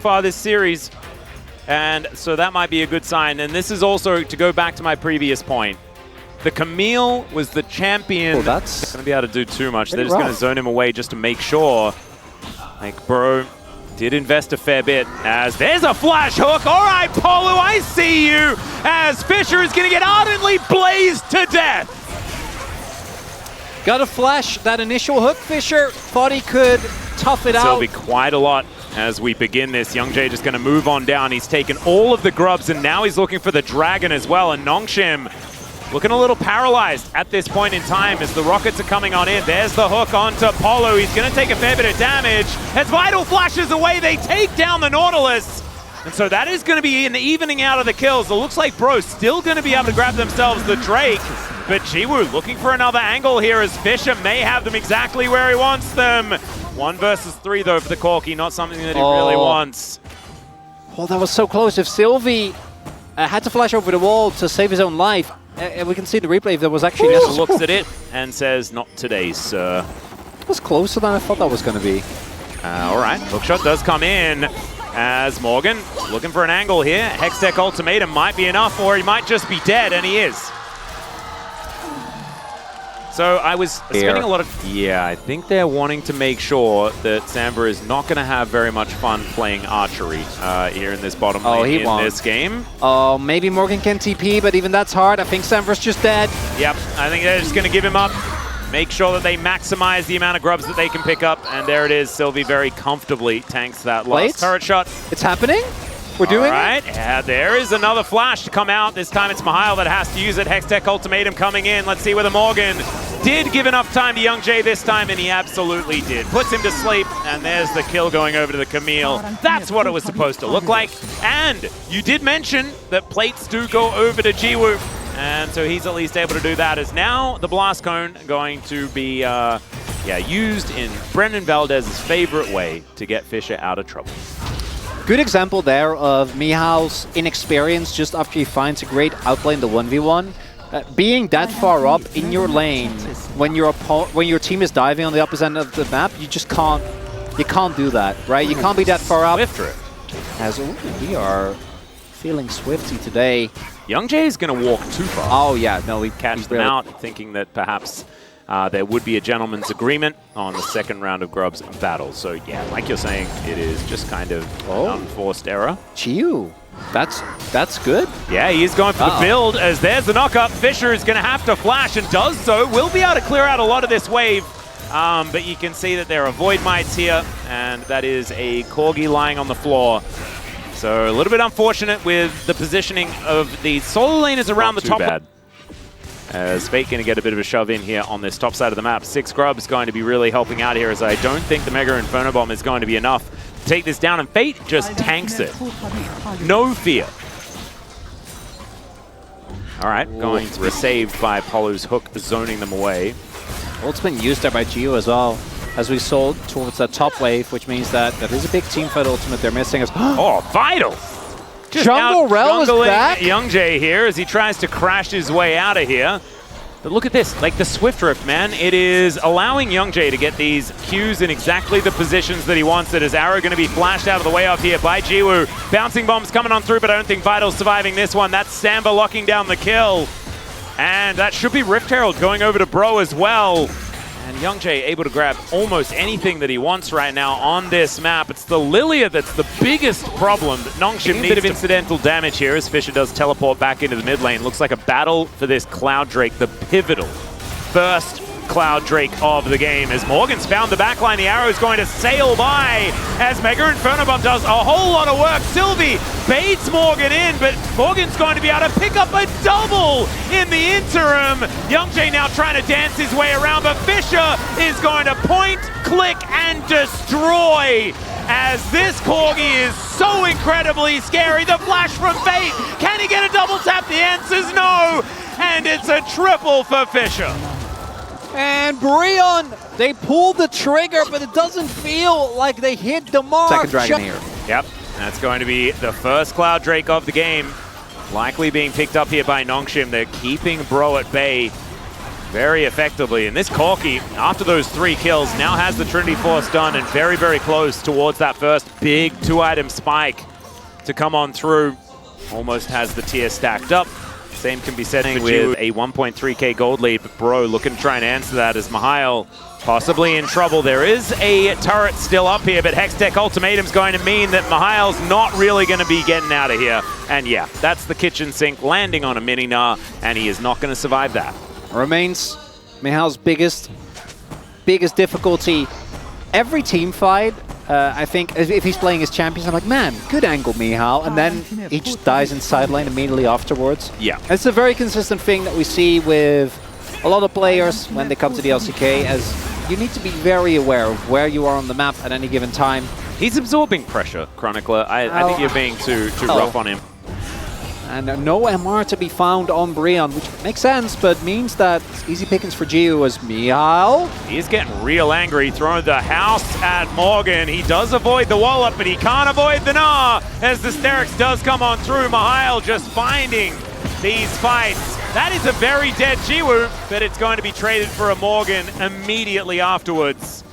far this series, and so that might be a good sign. And this is also to go back to my previous point. The Camille was the champion. Oh, that's not going to be able to do too much. They're just rough. going to zone him away just to make sure. Like, bro, did invest a fair bit as there's a flash hook. All right, Polo, I see you, as Fisher is going to get ardently blazed to death. Got a flash, that initial hook. Fisher thought he could tough it out. There'll be quite a lot as we begin this. Young Jay just going to move on down. He's taken all of the grubs, and now he's looking for the dragon as well. And Nongshim looking a little paralyzed at this point in time as the rockets are coming on in. There's the hook onto Polo. He's going to take a fair bit of damage. As Vital flashes away, they take down the Nautilus. And so that is going to be an evening out of the kills. It looks like Bro's still going to be able to grab themselves the Drake. But Jiwoo looking for another angle here as Fisher may have them exactly where he wants them. 1 versus 3 though for the Corki, not something that he really wants. Oh, that was so close. If Sylvie had to flash over the wall to save his own life, we can see the replay if there was actually Nexus looks at it and says, "Not today, sir." It was closer than I thought that was going to be. All right, hookshot does come in as Morgan looking for an angle here. Hextech ultimatum might be enough, or he might just be dead, and he is. So I was spending a lot of... Yeah, I think they're wanting to make sure that Samba is not going to have very much fun playing archery here in this bottom lane this game. Oh, maybe Morgan can TP, but even that's hard. I think Sambra's just dead. Yep, I think they're just going to give him up. Make sure that they maximize the amount of grubs that they can pick up. And there it is. Sylvie very comfortably tanks that last turret shot. It's happening? We're doing it? All right, yeah, there is another flash to come out. This time it's Mihail that has to use it. Hextech ultimatum coming in. Let's see whether Morgan did give enough time to Young Jay this time, and he absolutely did. Puts him to sleep, and there's the kill going over to the Camille. That's what it was supposed to look like. And you did mention that plates do go over to Jiwoo, and so he's at least able to do that. As now the Blast Cone going to be used in Brendan Valdez's favorite way to get Fisher out of trouble. Good example there of Mihal's inexperience just after he finds a great outplay in the 1v1. Being that far up in your lane when your team is diving on the opposite end of the map, you just can't do that, right? You can't be that far up. As we are feeling swifty today. Young Jay is going to walk too far. Oh yeah, no, we catch them out, thinking that perhaps there would be a gentleman's agreement on the second round of Grubs battle. So yeah, like you're saying, it is just kind of an unforced error. Chiu, that's good. Yeah, he is going for the build as there's the knock-up. Fisher is going to have to flash and does so. Will be able to clear out a lot of this wave. But you can see that there are Void Mites here, and that is a Corgi lying on the floor. So a little bit unfortunate with the positioning of the solo laners around the top. Bad. As Fate going to get a bit of a shove in here on this top side of the map. 6 Grubs going to be really helping out here, as I don't think the Mega Inferno Bomb is going to be enough to take this down, and Fate just tanks it. No fear. All right, going to be saved by Polo's hook, zoning them away. Well, it's been used there by Geo as well, as we sold towards that top wave, which means that that is a big team fight ultimate they're missing. Oh, Vital! Just Jungle Rel is back. Young Jay here as he tries to crash his way out of here. But look at this, like the Swift Rift, man. It is allowing Young Jay to get these Qs in exactly the positions that he wants it. As Arrow going to be flashed out of the way off here by Jiwoo. Bouncing bombs coming on through, but I don't think Vital's surviving this one. That's Samba locking down the kill. And that should be Rift Herald going over to Bro as well. And Young Jay able to grab almost anything that he wants right now on this map. It's the Lilia that's the biggest problem that Nongshim needs. A bit of incidental damage here as Fisher does teleport back into the mid lane. Looks like a battle for this Cloud Drake, the pivotal first Cloud Drake of the game. As Morgan's found the backline, the arrow is going to sail by as Mega Inferno Bomb does a whole lot of work. Sylvie baits Morgan in, but Morgan's going to be able to pick up a double in the interim. Young Jay now trying to dance his way around, but Fisher is going to point, click, and destroy. As this Corgi is so incredibly scary. The flash from Fate. Can he get a double tap? The answer's no. And it's a triple for Fisher. And BRION, they pulled the trigger, but it doesn't feel like they hit the mark. Second dragon here. Yep, that's going to be the first Cloud Drake of the game. Likely being picked up here by Nongshim. They're keeping Bro at bay. very effectively. And this Corki, after those 3 kills, now has the Trinity Force done and very, very close towards that first big 2-item spike to come on through. Almost has the tier stacked up. Same can be said with a 1.3k gold lead, but Bro looking to try and answer that as Mihail possibly in trouble. There is a turret still up here, but Hextech Ultimatum's going to mean that Mihail's not really going to be getting out of here. And yeah, that's the kitchen sink landing on a mini-Gnar, and he is not going to survive that. Remains Mihail's biggest difficulty. Every team fight, I think, if he's playing his champions, I'm like, man, good angle, Mihail. And then he just dies in side lane immediately afterwards. Yeah. It's a very consistent thing that we see with a lot of players when they come to the LCK, as you need to be very aware of where you are on the map at any given time. He's absorbing pressure, Chronicler. I think you're being too rough on him. And no MR to be found on BRION, which makes sense, but means that it's easy pickings for Geo as Mihail. He's getting real angry, throwing the house at Morgan. He does avoid the wallop, but he can't avoid the Gnar as the Sterix does come on through. Mihail just finding these fights. That is a very dead Jiwoo, but it's going to be traded for a Morgan immediately afterwards.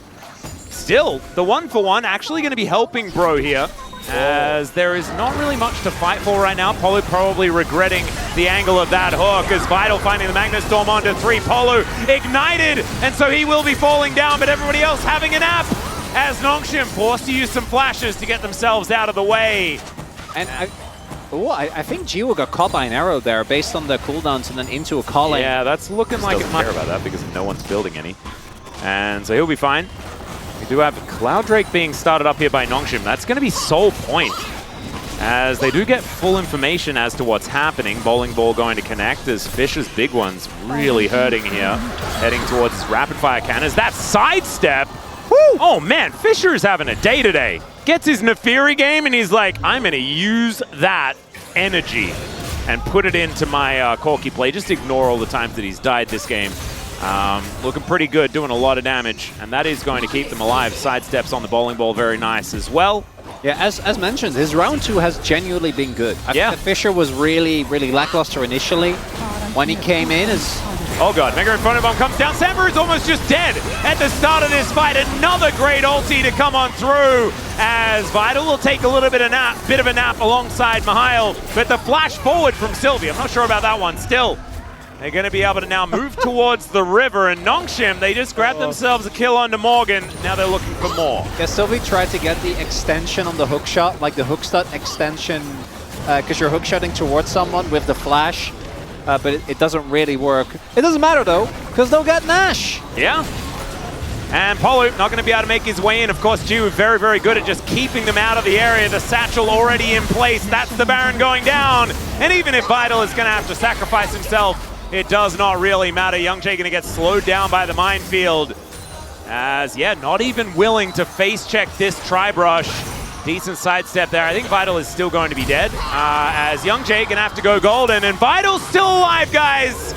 Still, the 1-for-1 actually going to be helping Bro here, as there is not really much to fight for right now. Polu probably regretting the angle of that hook as Vital finding the Magnet Storm onto 3. Polu ignited, and so he will be falling down, but everybody else having a nap as Nongshim forced to use some flashes to get themselves out of the way. And I think Geo got caught by an arrow there based on the cooldowns and then into a calling. Yeah, that's looking like it might care about that because no one's building any. And so he'll be fine. We do have Cloud Drake being started up here by Nongshim. That's going to be sole point, as they do get full information as to what's happening. Bowling Ball going to connect as Fisher's big one's really hurting here. Heading towards his rapid fire cannons. That sidestep! Woo! Oh man, Fisher is having a day today. Gets his Nefiri game and he's like, I'm going to use that energy and put it into my Corki play. Just ignore all the times that he's died this game. Looking pretty good, doing a lot of damage, and that is going to keep them alive. Sidesteps on the Bowling Ball, very nice as well. Yeah, as mentioned, his round 2 has genuinely been good. I think Fisher was really lackluster initially. When he came in as... Oh god, Mega Inferno Bomb comes down. Samber is almost just dead at the start of this fight. Another great ulti to come on through, as Vital will take a little bit of a nap alongside Mihail, but the flash forward from Sylvie, I'm not sure about that one. Still, they're going to be able to now move towards the river, and Nongshim, they just grabbed themselves a kill onto Morgan. Now they're looking for more. Yeah, Sylvie tried to get the extension on the hook shot, like the hook shot extension, because you're hook shotting towards someone with the flash, but it doesn't really work. It doesn't matter though, because they'll get Nash. Yeah. And Polu not going to be able to make his way in. Of course, Jiwoo very, very good at just keeping them out of the area. The satchel already in place. That's the Baron going down. And even if Vital is going to have to sacrifice himself, it does not really matter. Youngjae going to get slowed down by the minefield. As, yeah, not even willing to face check this Tri-Brush. Decent sidestep there. I think Vital is still going to be dead. As Youngjae going to have to go golden. And Vital's still alive, guys.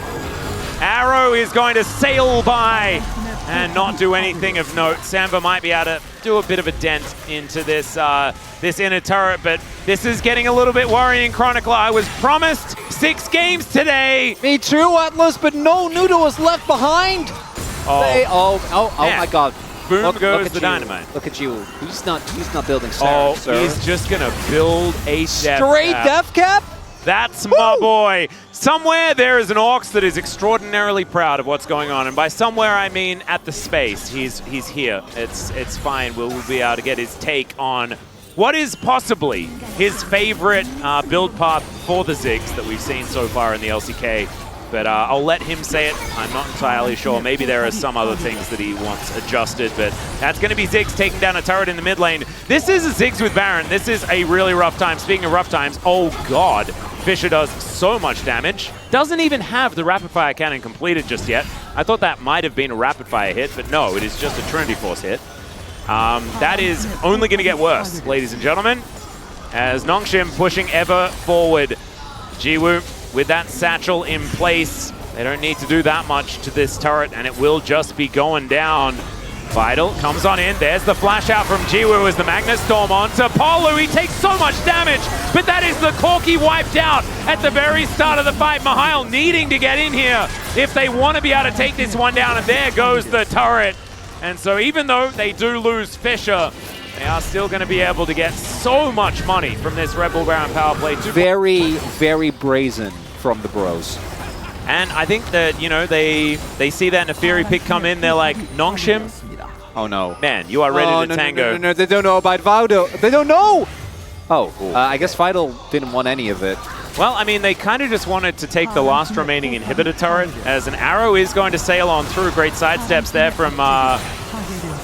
Arrow is going to sail by and not do anything of note. Samba might be able to do a bit of a dent into this this inner turret, but this is getting a little bit worrying, Chronicler. I was promised 6 games today. Me too, Atlas, but no Noodle was left behind. Oh my god. Boom goes the dynamite. Look at you. He's not building Sarah, sir. He's just gonna build a straight death cap? That's my boy. Somewhere there is an Orcs that is extraordinarily proud of what's going on, and by somewhere I mean at the space. He's here. It's fine. We'll be able to get his take on what is possibly his favorite build path for the Ziggs that we've seen so far in the LCK. But I'll let him say it. I'm not entirely sure. Maybe there are some other things that he wants adjusted, but that's going to be Ziggs taking down a turret in the mid lane. This is a Ziggs with Baron. This is a really rough time. Speaking of rough times, oh god, Fisher does so much damage. Doesn't even have the rapid fire cannon completed just yet. I thought that might have been a rapid fire hit, but no, it is just a Trinity Force hit. That is only going to get worse, ladies and gentlemen, as Nongshim pushing ever forward. Jiwoo with that satchel in place. They don't need to do that much to this turret, and it will just be going down. Vital comes on in. There's the flash out from Jiwoo as the Magnus Storm onto Polu. He takes so much damage, but that is the Corki wiped out at the very start of the fight. Mihail needing to get in here if they want to be able to take this one down, and there goes the turret. And so even though they do lose Fisher, they are still going to be able to get so much money from this Rebel Baron power play. Very, very brazen from the bros. And I think that, you know, they see that Neferi pick come in, they're like, Nongshim? Oh no. Man, you are ready to tango. No, they don't know about Vital. They don't know! Oh, I guess Vital didn't want any of it. Well, I mean, they kind of just wanted to take the last remaining inhibitor turret, as an arrow is going to sail on through. Great sidesteps there from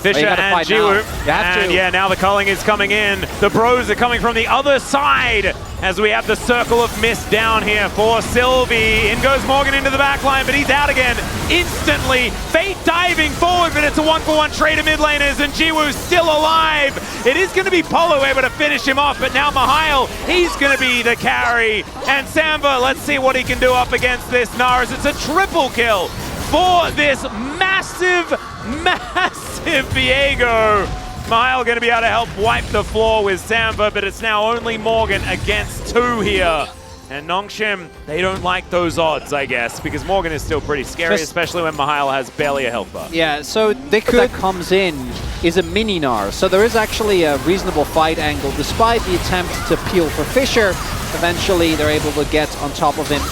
Fisher and Jiwoo. And yeah, now the culling is coming in. The bros are coming from the other side as we have the circle of mist down here for Sylvie. In goes Morgan into the back line, but he's out again instantly. Fate diving forward, but it's a 1-for-1 trade of mid laners, and Jiwoo's still alive. It is going to be Polo able to finish him off, but now Mihail, he's going to be the carry. And Samba, let's see what he can do up against this Naris. It's a triple kill for this massive Viego. Mihail going to be able to help wipe the floor with Samba, but it's now only Morgan against 2 here. And Nongshim, they don't like those odds, I guess, because Morgan is still pretty scary, especially when Mihail has barely a health bar. Yeah, so that comes in is a mini Nar, so there is actually a reasonable fight angle, despite the attempt to peel for Fisher. Eventually, they're able to get on top of him.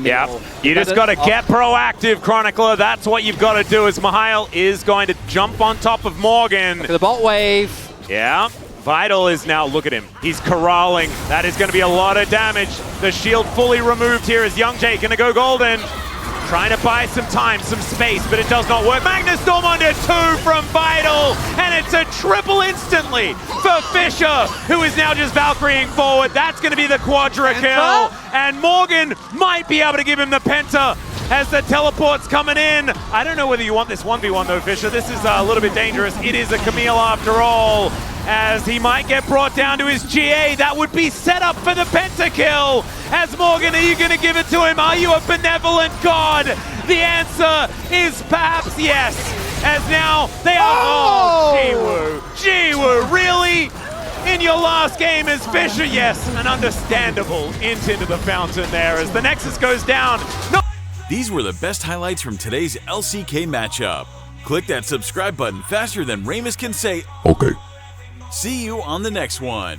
Yeah, you just got to get proactive, Chronicler. That's what you've got to do, as Mihail is going to jump on top of Morgan. The bolt wave. Yeah. Vital is now, look at him, he's corralling. That is going to be a lot of damage. The shield fully removed here as Youngjae going to go golden. Trying to buy some time, some space, but it does not work. Magnus Storm under 2 from Vital, and it's a triple instantly for Fisher, who is now just Valkyrieing forward. That's going to be the quadra kill, and Morgan might be able to give him the penta as the teleport's coming in. I don't know whether you want this 1v1 though, Fisher. This is a little bit dangerous. It is a Camille after all, as he might get brought down to his GA. That would be set up for the pentakill. As Morgan, are you going to give it to him? Are you a benevolent god? The answer is perhaps yes, as now they are... Oh, Jiwoo, really? In your last game as Fisher? Yes, an understandable int into the fountain there as the Nexus goes down. No. These were the best highlights from today's LCK matchup. Click that subscribe button faster than Ramus can say, okay. See you on the next one.